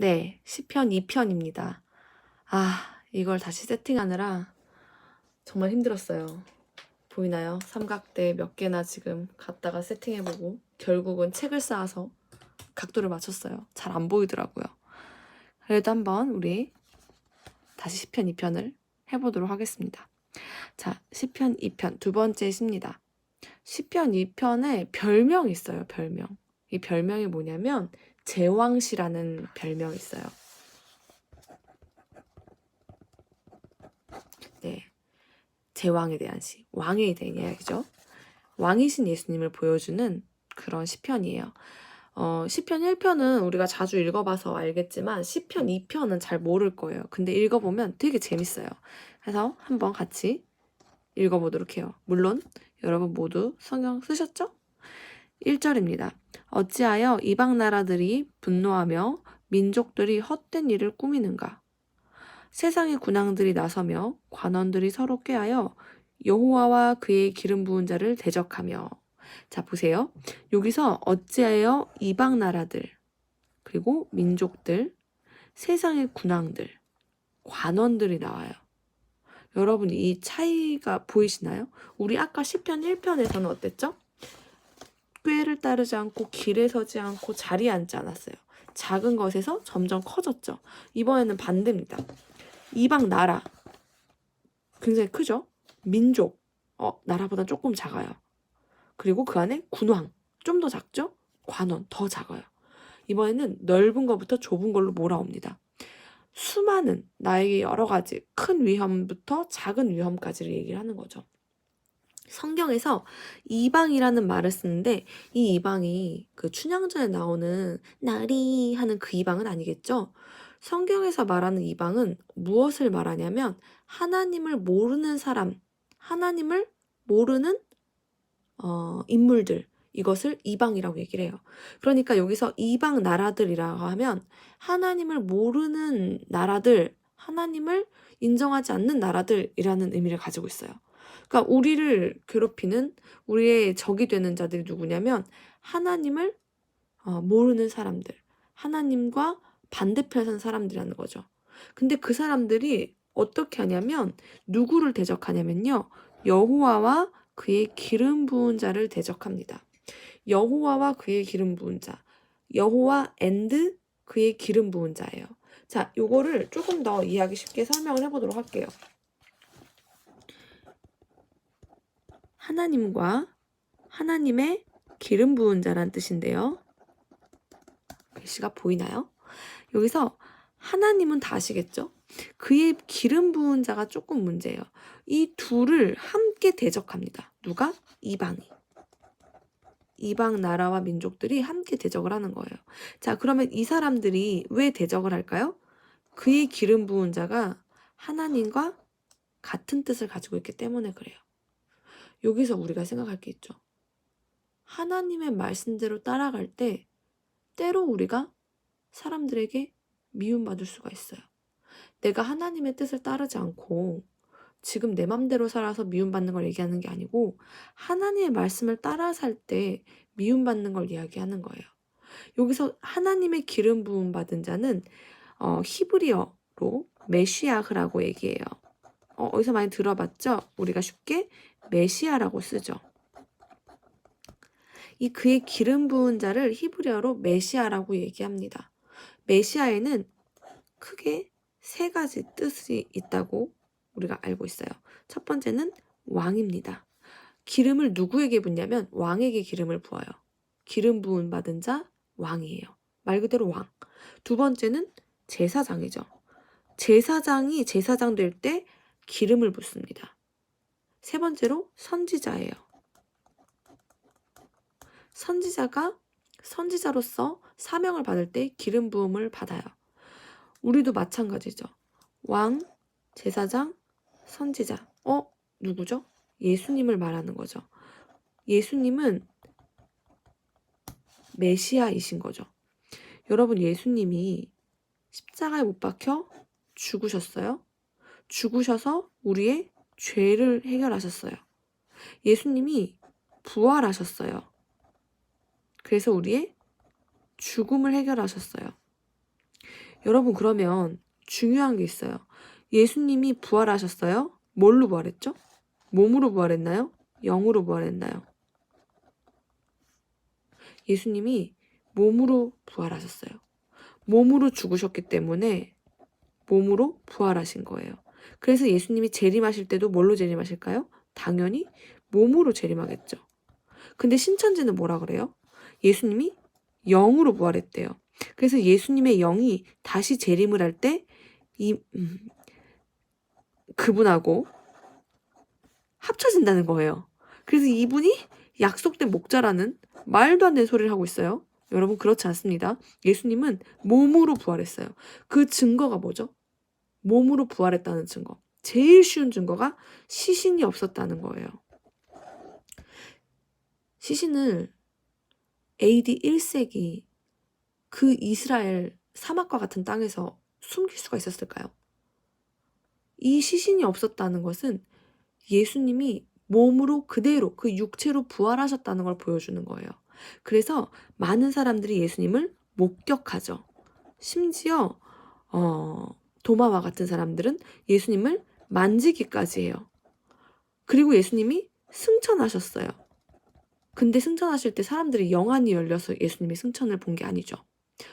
네, 시편 2편입니다. 이걸 다시 세팅하느라 정말 힘들었어요. 보이나요? 삼각대 몇 개나 지금 갖다가 세팅해보고 결국은 책을 쌓아서 각도를 맞췄어요. 잘 안 보이더라고요. 그래도 한번 우리 다시 시편 2편을 해보도록 하겠습니다. 자, 시편 2편 두 번째 시입니다. 시편 2편에 별명이 있어요. 별명. 이 별명이 뭐냐면 제왕시라는 별명이 있어요. 네, 제왕에 대한 시, 왕에 대한 이야기죠. 왕이신 예수님을 보여주는 그런 시편이에요. 시편 1편은 우리가 자주 읽어봐서 알겠지만 시편 2편은 잘 모를 거예요. 근데 읽어보면 되게 재밌어요. 그래서 한번 같이 읽어보도록 해요. 물론 여러분 모두 성경 쓰셨죠? 1절입니다. 어찌하여 이방 나라들이 분노하며 민족들이 헛된 일을 꾸미는가? 세상의 군왕들이 나서며 관원들이 서로 꾀하여 여호와와 그의 기름 부은 자를 대적하며. 자, 보세요. 여기서 어찌하여 이방 나라들, 그리고 민족들, 세상의 군왕들, 관원들이 나와요. 여러분 이 차이가 보이시나요? 우리 아까 시편 1편에서는 어땠죠? 꾀를 따르지 않고 길에 서지 않고 자리에 앉지 않았어요. 작은 것에서 점점 커졌죠. 이번에는 반대입니다. 이방 나라 굉장히 크죠? 민족 나라보다 조금 작아요. 그리고 그 안에 군왕 좀 더 작죠? 관원 더 작아요. 이번에는 넓은 것부터 좁은 걸로 몰아옵니다. 수많은 나에게 여러 가지 큰 위험부터 작은 위험까지를 얘기를 하는 거죠. 성경에서 이방이라는 말을 쓰는데 이 이방이 그 춘향전에 나오는 나리 하는 그 이방은 아니겠죠? 성경에서 말하는 이방은 무엇을 말하냐면 하나님을 모르는 사람, 하나님을 모르는 인물들, 이것을 이방이라고 얘기를 해요. 그러니까 여기서 이방 나라들이라고 하면 하나님을 모르는 나라들, 하나님을 인정하지 않는 나라들이라는 의미를 가지고 있어요. 그러니까 우리를 괴롭히는 우리의 적이 되는 자들이 누구냐면 하나님을 모르는 사람들, 하나님과 반대편에 선 사람들이라는 거죠. 근데 그 사람들이 어떻게 하냐면 누구를 대적하냐면요. 여호와와 그의 기름 부은 자를 대적합니다. 여호와와 그의 기름 부은 자. 여호와 앤드 그의 기름 부은 자예요. 자, 요거를 조금 더 이해하기 쉽게 설명을 해보도록 할게요. 하나님과 하나님의 기름 부은 자란 뜻인데요. 글씨가 보이나요? 여기서 하나님은 다 아시겠죠? 그의 기름 부은 자가 조금 문제예요. 이 둘을 함께 대적합니다. 누가? 이방이. 이방 나라와 민족들이 함께 대적을 하는 거예요. 자, 그러면 이 사람들이 왜 대적을 할까요? 그의 기름 부은 자가 하나님과 같은 뜻을 가지고 있기 때문에 그래요. 여기서 우리가 생각할 게 있죠. 하나님의 말씀대로 따라갈 때 때로 우리가 사람들에게 미움받을 수가 있어요. 내가 하나님의 뜻을 따르지 않고 지금 내 맘대로 살아서 미움받는 걸 얘기하는 게 아니고 하나님의 말씀을 따라 살 때 미움받는 걸 이야기하는 거예요. 여기서 하나님의 기름 부음 받은 자는 히브리어로 메시아흐라고 얘기해요. 어디서 많이 들어봤죠? 우리가 쉽게 메시아라고 쓰죠. 이 그의 기름 부은 자를 히브리어로 메시아라고 얘기합니다. 메시아에는 크게 세 가지 뜻이 있다고 우리가 알고 있어요. 첫 번째는 왕입니다. 기름을 누구에게 붓냐면 왕에게 기름을 부어요. 기름 부은 받은 자 왕이에요. 말 그대로 왕. 두 번째는 제사장이죠. 제사장이 제사장 될 때 기름을 붓습니다. 세 번째로 선지자예요. 선지자가 선지자로서 사명을 받을 때 기름 부음을 받아요. 우리도 마찬가지죠. 왕, 제사장, 선지자. 누구죠? 예수님을 말하는 거죠. 예수님은 메시아이신 거죠. 여러분, 예수님이 십자가에 못 박혀 죽으셨어요. 죽으셔서 우리의 죄를 해결하셨어요. 예수님이 부활하셨어요. 그래서 우리의 죽음을 해결하셨어요. 여러분 그러면 중요한 게 있어요. 예수님이 부활하셨어요? 뭘로 부활했죠? 몸으로 부활했나요? 영으로 부활했나요? 예수님이 몸으로 부활하셨어요. 몸으로 죽으셨기 때문에 몸으로 부활하신 거예요. 그래서 예수님이 재림하실 때도 뭘로 재림하실까요? 당연히 몸으로 재림하겠죠. 근데 신천지는 뭐라 그래요? 예수님이 영으로 부활했대요. 그래서 예수님의 영이 다시 재림을 할 때 그분하고 합쳐진다는 거예요. 그래서 이분이 약속된 목자라는 말도 안 되는 소리를 하고 있어요. 여러분 그렇지 않습니다. 예수님은 몸으로 부활했어요. 그 증거가 뭐죠? 몸으로 부활했다는 증거. 제일 쉬운 증거가 시신이 없었다는 거예요. 시신을 AD 1세기 그 이스라엘 사막과 같은 땅에서 숨길 수가 있었을까요? 이 시신이 없었다는 것은 예수님이 몸으로 그대로 그 육체로 부활하셨다는 걸 보여주는 거예요. 그래서 많은 사람들이 예수님을 목격하죠. 심지어 도마와 같은 사람들은 예수님을 만지기까지 해요. 그리고 예수님이 승천하셨어요. 근데 승천하실 때 사람들이 영안이 열려서 예수님의 승천을 본 게 아니죠.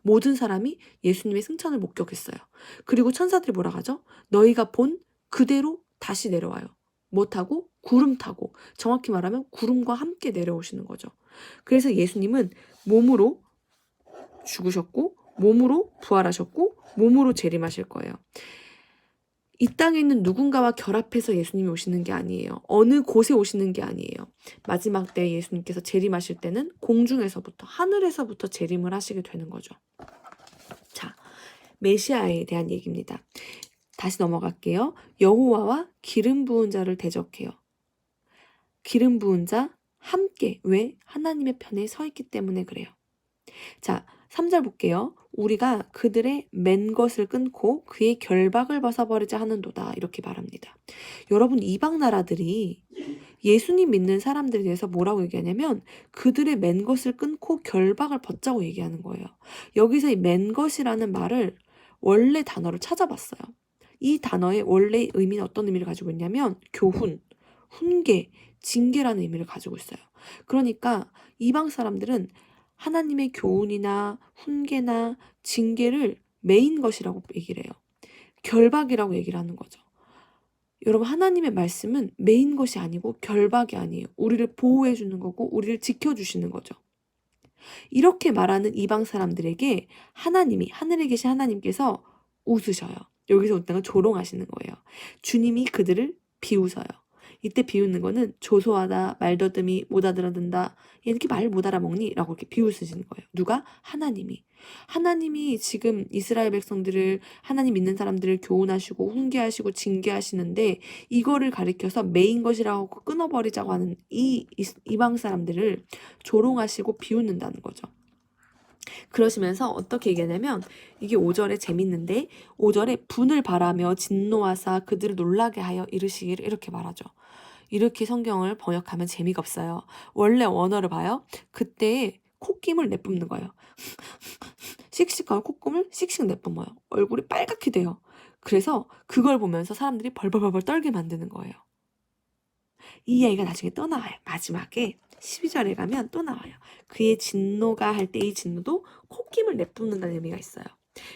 모든 사람이 예수님의 승천을 목격했어요. 그리고 천사들이 뭐라 하죠? 너희가 본 그대로 다시 내려와요. 뭐 타고? 구름 타고. 정확히 말하면 구름과 함께 내려오시는 거죠. 그래서 예수님은 몸으로 죽으셨고 몸으로 부활하셨고 몸으로 재림하실 거예요. 이 땅에 있는 누군가와 결합해서 예수님이 오시는 게 아니에요. 어느 곳에 오시는 게 아니에요. 마지막 때 예수님께서 재림하실 때는 공중에서부터 하늘에서부터 재림을 하시게 되는 거죠. 자, 메시아에 대한 얘기입니다. 다시 넘어갈게요. 여호와와 기름 부은 자를 대적해요. 기름 부은 자 함께. 왜? 하나님의 편에 서 있기 때문에 그래요. 자, 3절 볼게요. 우리가 그들의 맨 것을 끊고 그의 결박을 벗어버리자 하는도다. 이렇게 말합니다. 여러분 이방 나라들이 예수님 믿는 사람들에 대해서 뭐라고 얘기하냐면 그들의 맨 것을 끊고 결박을 벗자고 얘기하는 거예요. 여기서 이 맨 것이라는 말을 원래 단어를 찾아봤어요. 이 단어의 원래 의미는 어떤 의미를 가지고 있냐면 교훈, 훈계, 징계라는 의미를 가지고 있어요. 그러니까 이방 사람들은 하나님의 교훈이나 훈계나 징계를 메인 것이라고 얘기를 해요. 결박이라고 얘기를 하는 거죠. 여러분 하나님의 말씀은 메인 것이 아니고 결박이 아니에요. 우리를 보호해 주는 거고 우리를 지켜주시는 거죠. 이렇게 말하는 이방 사람들에게 하나님이 하늘에 계신 하나님께서 웃으셔요. 여기서 웃다가 조롱하시는 거예요. 주님이 그들을 비웃어요. 이때 비웃는 거는 조소하다, 말더듬이, 못 알아듣는다, 얘 이렇게 말 못 알아먹니? 라고 이렇게 비웃으시는 거예요. 누가? 하나님이. 하나님이 지금 이스라엘 백성들을, 하나님 믿는 사람들을 교훈하시고 훈계하시고 징계하시는데 이거를 가리켜서 메인 것이라고 끊어버리자고 하는 이방 사람들을 조롱하시고 비웃는다는 거죠. 그러시면서 어떻게 얘기하냐면 이게 5절에 재밌는데 5절에 분을 바라며 진노하사 그들을 놀라게 하여 이르시기를 이렇게 말하죠. 이렇게 성경을 번역하면 재미가 없어요. 원래 원어를 봐요. 그때 콧김을 내뿜는 거예요. 씩씩하고 콧구멍을 씩씩 내뿜어요. 얼굴이 빨갛게 돼요. 그래서 그걸 보면서 사람들이 벌벌벌 떨게 만드는 거예요. 이 아이가 나중에 또 나와요. 마지막에 12절에 가면 또 나와요. 그의 진노가 할 때 이 진노도 콧김을 내뿜는다는 의미가 있어요.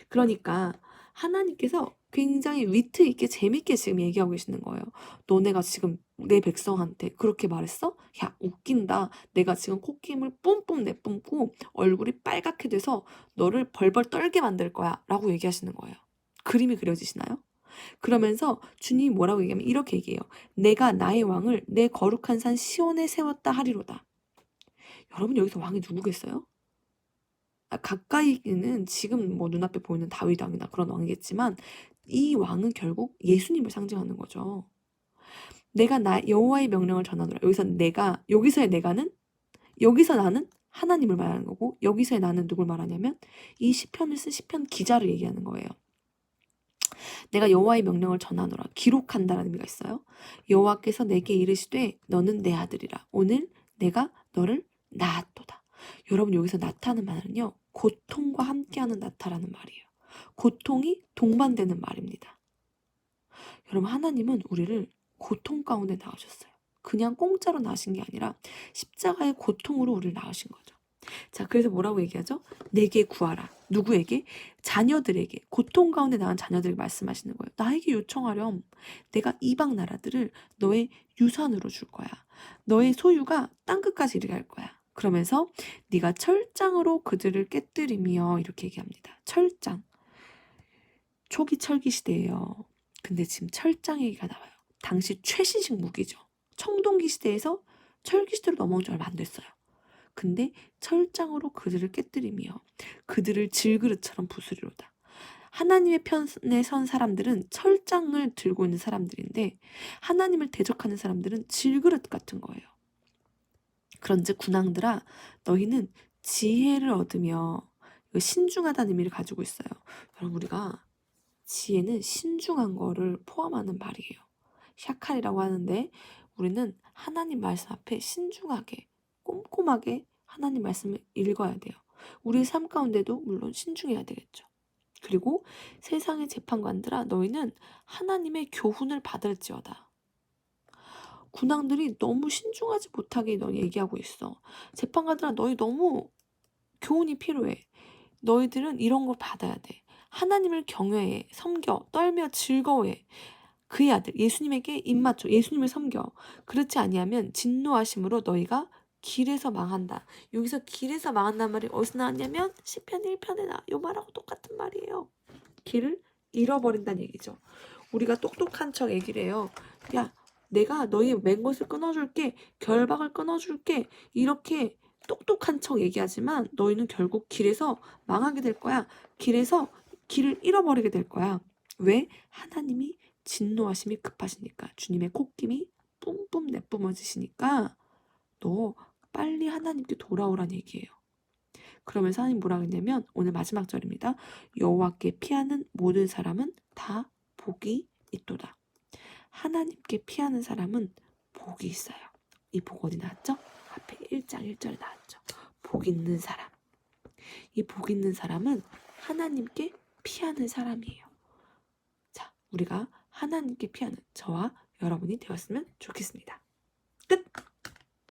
그러니까 하나님께서 굉장히 위트 있게 재밌게 지금 얘기하고 계시는 거예요. 너네가 지금 내 백성한테 그렇게 말했어? 야 웃긴다. 내가 지금 콧김을 뿜뿜 내뿜고 얼굴이 빨갛게 돼서 너를 벌벌 떨게 만들 거야 라고 얘기하시는 거예요. 그림이 그려지시나요? 그러면서 주님이 뭐라고 얘기하면 이렇게 얘기해요. 내가 나의 왕을 내 거룩한 산 시온에 세웠다 하리로다. 여러분 여기서 왕이 누구겠어요? 가까이는 지금 뭐 눈앞에 보이는 다윗 왕이나 그런 왕이겠지만 이 왕은 결국 예수님을 상징하는 거죠. 내가 나 여호와의 명령을 전하노라. 여기서의 내가는 여기서 나는 하나님을 말하는 거고 여기서의 나는 누굴 말하냐면 이 시편을 쓴 시편 기자를 얘기하는 거예요. 내가 여호와의 명령을 전하노라. 기록한다라는 의미가 있어요. 여호와께서 내게 이르시되 너는 내 아들이라. 오늘 내가 너를 낳았도다. 여러분 여기서 나타는 말은요. 고통과 함께하는 나타라는 말이에요. 고통이 동반되는 말입니다. 여러분, 하나님은 우리를 고통 가운데 낳으셨어요. 그냥 공짜로 낳으신 게 아니라 십자가의 고통으로 우리를 낳으신 거죠. 자, 그래서 뭐라고 얘기하죠? 내게 구하라. 누구에게? 자녀들에게. 고통 가운데 낳은 자녀들에게 말씀하시는 거예요. 나에게 요청하렴. 내가 이방 나라들을 너의 유산으로 줄 거야. 너의 소유가 땅끝까지 이르게 할 거야. 그러면서 네가 철장으로 그들을 깨뜨리며 이렇게 얘기합니다. 철장. 초기 철기 시대예요. 근데 지금 철장 얘기가 나와요. 당시 최신식 무기죠. 청동기 시대에서 철기 시대로 넘어온 지 얼마 안 됐어요. 근데 철장으로 그들을 깨뜨리며 그들을 질그릇처럼 부수리로다. 하나님의 편에 선 사람들은 철장을 들고 있는 사람들인데 하나님을 대적하는 사람들은 질그릇 같은 거예요. 그런즉 군왕들아 너희는 지혜를 얻으며, 신중하다는 의미를 가지고 있어요. 여러분, 우리가 지혜는 신중한 거를 포함하는 말이에요. 샤칼이라고 하는데 우리는 하나님 말씀 앞에 신중하게 꼼꼼하게 하나님 말씀을 읽어야 돼요. 우리의 삶 가운데도 물론 신중해야 되겠죠. 그리고 세상의 재판관들아 너희는 하나님의 교훈을 받을지어다. 군왕들이 너무 신중하지 못하게 너 얘기하고 있어. 재판관들아 너희 너무 교훈이 필요해. 너희들은 이런 걸 받아야 돼. 하나님을 경외해, 섬겨, 떨며 즐거워해. 그의 아들 예수님에게 입맞춰 예수님을 섬겨. 그렇지 아니하면 진노하심으로 너희가 길에서 망한다. 여기서 길에서 망한다는 말이 어디서 나왔냐면 시편 1편에 나. 요 말하고 똑같은 말이에요. 길을 잃어버린다는 얘기죠. 우리가 똑똑한 척 얘기를 해요. 야, 내가 너희 맨 것을 끊어줄게. 결박을 끊어줄게. 이렇게 똑똑한 척 얘기하지만 너희는 결국 길에서 망하게 될 거야. 길에서 길을 잃어버리게 될 거야. 왜? 하나님이 진노하심이 급하시니까. 주님의 콧김이 뿜뿜 내뿜어지시니까 너 빨리 하나님께 돌아오란 얘기예요. 그러면서 하나님 뭐라고 했냐면 오늘 마지막 절입니다. 여호와께 피하는 모든 사람은 다 복이 있도다. 하나님께 피하는 사람은 복이 있어요. 이 복 어디 나왔죠? 앞에 1장 1절에 나왔죠. 복 있는 사람. 이 복 있는 사람은 하나님께 피하는 사람이에요. 자, 우리가 하나님께 피하는 저와 여러분이 되었으면 좋겠습니다. 끝!